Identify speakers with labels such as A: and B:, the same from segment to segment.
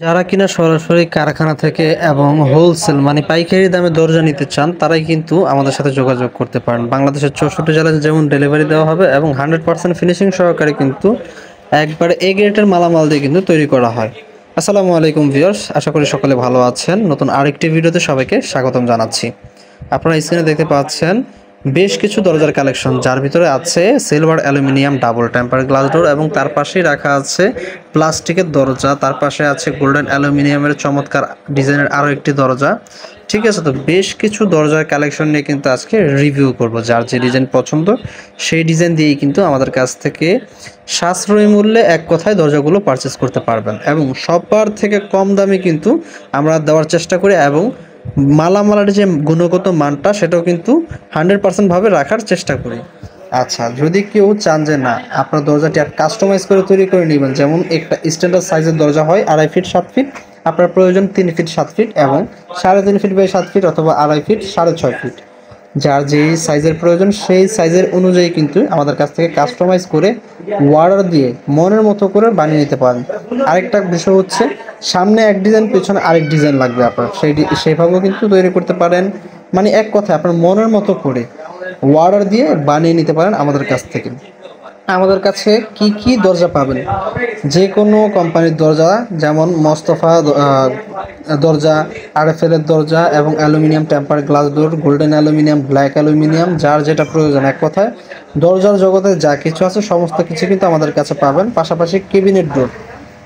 A: যারা কিনা সরাসরি কারখানা থেকে এবং হোলসেল মানে পাইকারি দামে দরজা নিতে চান তারাই কিন্তু আমাদের সাথে যোগাযোগ করতে পারেন। বাংলাদেশের 64 জেলায় যেমন ডেলিভারি দেওয়া হবে এবং 100% ফিনিশিং সহকারে কিন্তু একবারে এ গ্রেডের মালামাল দিয়ে কিন্তু তৈরি করা হয়। আসসালামু আলাইকুম ভিউয়ার্স, আশা করি সকলে ভালো আছেন। নতুন আরেকটি ভিডিওতে সবাইকে স্বাগতম জানাচ্ছি। আপনারা স্ক্রিনে দেখতে পাচ্ছেন বেশ কিছু দরজার কালেকশন, যার ভিতরে আছে silver aluminium double temper glass door এবং তার পাশেই রাখা আছে প্লাস্টিকের দরজা। তার পাশে আছে গোল্ডেন অ্যালুমিনিয়ামের চমৎকার ডিজাইনের আরও একটি দরজা। ঠিক আছে, তো বেশ কিছু দরজার কালেকশন নিয়ে কিন্তু আজকে রিভিউ করব। যার যে ডিজাইন পছন্দ সেই ডিজাইন দিয়েই কিন্তু আমাদের কাছ থেকে সাশ্রয়ী মূল্যে এক কথায় দরজাগুলো পারচেস করতে পারবেন এবং সবার থেকে কম দামে কিন্তু আমরা দেওয়ার চেষ্টা করি এবং মালামালের যে গুণগত মানটা সেটাও কিন্তু 100% ভাবে রাখার চেষ্টা করি। আচ্ছা, যদি কেউ চান যে না আপনার দরজাটি আর কাস্টমাইজ করে তৈরি করে নেবেন, যেমন একটা স্ট্যান্ডার্ড সাইজের দরজা হয় 2.5 ফিট 7 ফিট, আপনার প্রয়োজন 3 ফিট 7 ফিট এবং 3.5 ফিট বাই 7 ফিট অথবা 2.5 ফিট 6.5 ফিট, যার যেই সাইজের প্রয়োজন সেই সাইজের অনুযায়ী কিন্তু আমাদের কাছ থেকে কাস্টমাইজ করে অর্ডার দিয়ে মনের মতো করে বানিয়ে নিতে পারেন। আরেকটা বিষয় হচ্ছে, সামনে এক ডিজাইন পেছনে আরেক ডিজাইন লাগবে আপনার, সেইভাবেও কিন্তু তৈরি করতে পারেন। মানে এক কথায় আপনার মনের মতো করে অর্ডার দিয়ে বানিয়ে নিতে পারেন আমাদের কাছ থেকে। আমাদের কাছে কি কি দরজা পাবেন? যে কোনো কোম্পানির দরজা, যেমন মোস্তফা দরজা, আরএফএলের দরজা এবং aluminium temper glass door, golden aluminium, black aluminium, যার যেটা প্রয়োজন। এক কথায় দরজার জগতে যা কিছু আছে সমস্ত কিছু কিন্তু আমাদের কাছে পাবেন। পাশাপাশি কেবিনেট ডোর,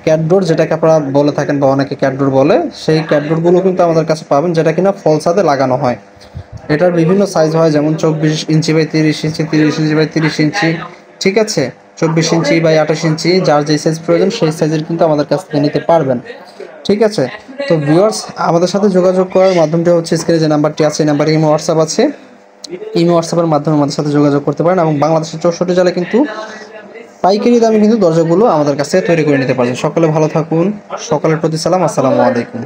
A: ক্যাটডোর যেটাকে আপনারা বলে থাকেন বা অনেকে ক্যাটডোর বলে, সেই ক্যাটডোরগুলো কিন্তু আমাদের কাছে পাবেন, যেটা কিনা ফলসাদে লাগানো হয়। এটার বিভিন্ন সাইজ হয়, যেমন 24 inch by 30 inch, 30 inch by 30 ইঞ্চি, ঠিক আছে, 24 ইঞ্চি বাই 28 ইঞ্চি, যার যে সাইজ প্রয়োজন সেই সাইজের কিন্তু আমাদের কাছ থেকে নিতে পারবেন। ঠিক আছে, তো ভিউয়ার্স, আমাদের সাথে যোগাযোগ করার মাধ্যমটা হচ্ছে স্ক্রিনে যে নাম্বারটি আছে, এই নাম্বারে ইমো হোয়াটসঅ্যাপ আছে। ইমো হোয়াটসঅ্যাপের মাধ্যমে আমাদের সাথে যোগাযোগ করতে পারেন এবং বাংলাদেশের 64 জেলায় কিন্তু পাইকারি দামে কিন্তু দরজাগুলো আমাদের কাছে তৈরি করে নিতে পারবেন। সকলে ভালো থাকুন, সকলের প্রতি সালাম, আসসালামু আলাইকুম।